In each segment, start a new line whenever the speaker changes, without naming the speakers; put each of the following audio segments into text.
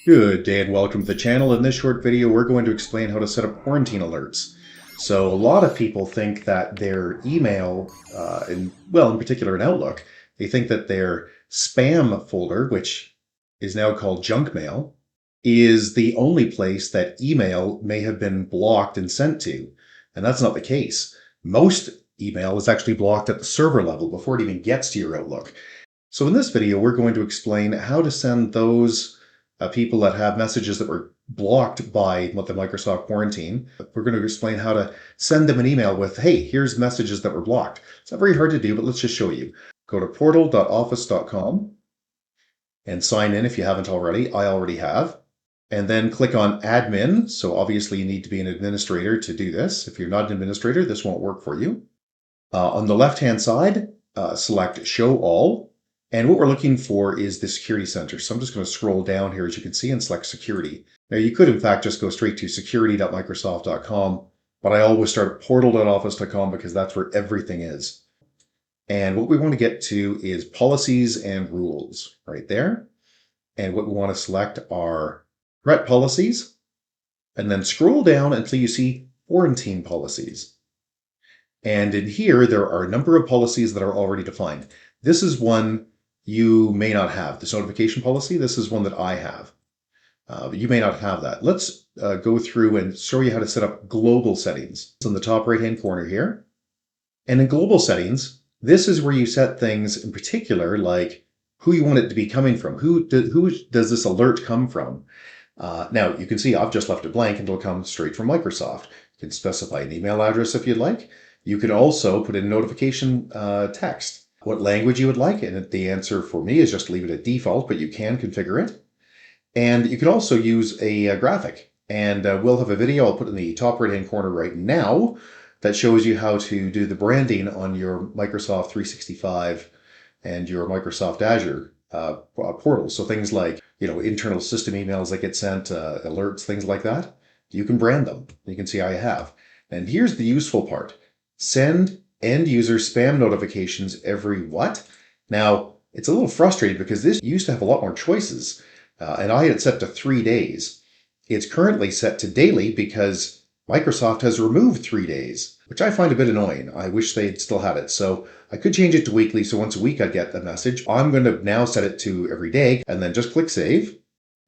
Good day and welcome to the channel. In this short video, we're going to explain how to set up quarantine alerts. So a lot of people think that their email, in particular in Outlook, they think that their spam folder, which is now called junk mail, is the only place that email may have been blocked and sent to. And that's not the case. Most email is actually blocked at the server level before it even gets to your Outlook. So in this video, we're going to explain how to send those people that have messages that were blocked by the Microsoft quarantine. We're going to explain how to send them an email with, hey, here's messages that were blocked. It's not very hard to do, but let's just show you. Go to portal.office.com and sign in if you haven't already. I already have. And then click on admin. So obviously you need to be an administrator to do this. If you're not an administrator, this won't work for you. On the left-hand side, select show all. And what we're looking for is the security center. So I'm just going to scroll down here, as you can see, and select security. Now you could, in fact, just go straight to security.microsoft.com, but I always start at portal.office.com because that's where everything is. And what we want to get to is policies and rules right there. And what we want to select are threat policies, and then scroll down until you see quarantine policies. And in here, there are a number of policies that are already defined. This is one you may not have. This notification policy, this is one that I have. You may not have that. Let's go through and show you how to set up global settings. It's on the top right-hand corner here. And in global settings, this is where you set things in particular, like who you want it to be coming from. Who does this alert come from? Now, you can see I've just left it blank and it'll come straight from Microsoft. You can specify an email address if you'd like. You can also put in notification text, what language you would like, and the answer for me is just leave it at default, but you can configure it. And you can also use a graphic, and we'll have a video I'll put in the top right-hand corner right now that shows you how to do the branding on your Microsoft 365 and your Microsoft Azure portals. So things like, internal system emails that get sent, alerts, things like that. You can brand them. You can see I have. And here's the useful part. Send end user spam notifications every what? Now, it's a little frustrating because this used to have a lot more choices, and I had it set to 3 days. It's currently set to daily because Microsoft has removed 3 days, which I find a bit annoying. I wish they'd still had it. So I could change it to weekly, so once a week I'd get a message. I'm going to now set it to every day, and then just click save.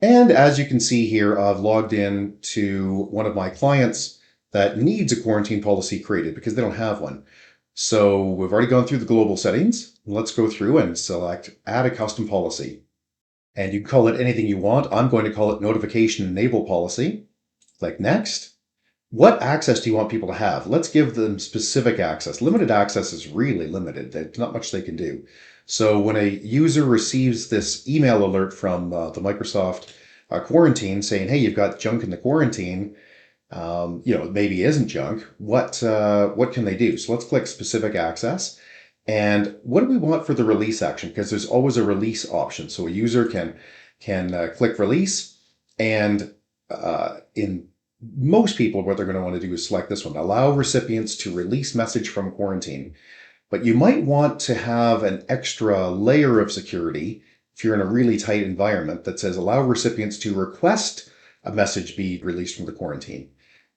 And as you can see here, I've logged in to one of my clients that needs a quarantine policy created because they don't have one. So we've already gone through the global settings. Let's go through and select add a custom policy. And you can call it anything you want. I'm going to call it notification enable policy. Click next. What access do you want people to have? Let's give them specific access. Limited access is really limited. There's not much they can do. So when a user receives this email alert from the Microsoft quarantine saying, hey, you've got junk in the quarantine, maybe isn't junk, what can they do? So let's click specific access. And what do we want for the release action? Because there's always a release option. So a user can click release, and in most people, what they're going to want to do is select this one, allow recipients to release message from quarantine. But you might want to have an extra layer of security if you're in a really tight environment that says allow recipients to request a message be released from the quarantine.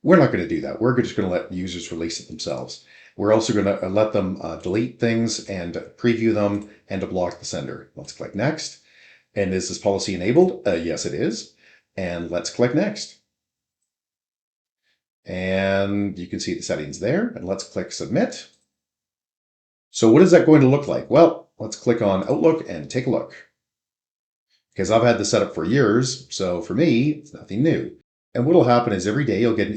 We're not going to do that. We're just going to let users release it themselves. We're also going to let them delete things and preview them and to block the sender. Let's click next. And is this policy enabled? Yes, it is. And let's click next. And you can see the settings there. And let's click submit. So what is that going to look like? Well, let's click on Outlook and take a look. Because I've had this set up for years, so for me, it's nothing new. And what will happen is every day you'll get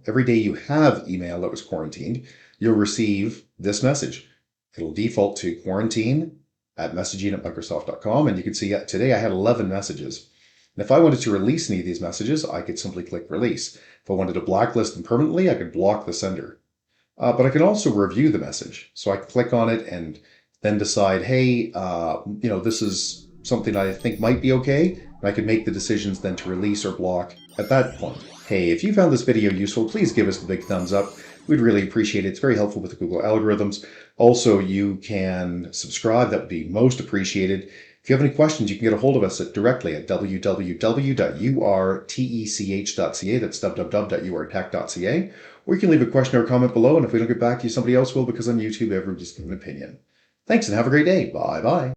every day you have email that was quarantined, you'll receive this message. It'll default to quarantine at messaging@microsoft.com. And you can see today I had 11 messages. And if I wanted to release any of these messages, I could simply click release. If I wanted to blacklist them permanently, I could block the sender. But I can also review the message. So I click on it and then decide, hey, this is something I think might be okay. And I can make the decisions then to release or block at that point. Hey, if you found this video useful, please give us the big thumbs up. We'd really appreciate it. It's very helpful with the Google algorithms. Also, you can subscribe. That would be most appreciated. If you have any questions, you can get a hold of us directly at www.urtech.ca. That's www.urtech.ca. Or you can leave a question or a comment below, and if we don't get back to you, somebody else will, because on YouTube, everybody's got an opinion. Thanks, and have a great day. Bye-bye.